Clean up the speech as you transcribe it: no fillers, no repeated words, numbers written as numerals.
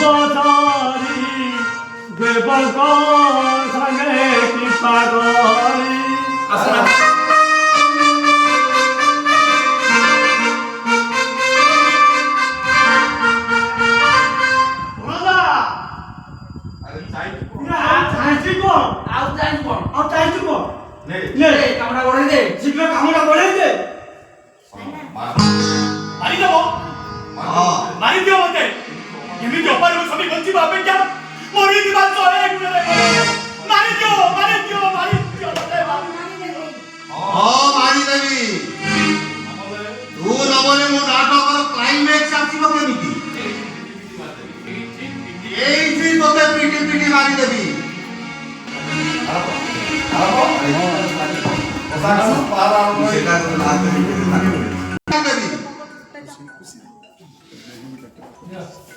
বছরি দেবক সঙ্গে কৃপা করি আসুন কামড়া বড়াই দে শীঘ্র কামড়া বড়াই দে মারি দেব মারি দিও মতে এମିତି ଅପାରକୁ ସବି ବଞ୍ଚିବା ଅପେକ୍ଷା ମରିଯିବା ଶହେ ଗୁଣରେ ମାରି ଦିଅ ମତେ ମାରିଦେବି ତୁ ନ ବୋଲେ ମୋ ନାଟକର କ୍ଲାଇମେକ୍ସ ଆସିବ କେମିତି ଏଇଠି ତୋତେ ପିଟି ପିଟି ମାରିଦେବି Yes.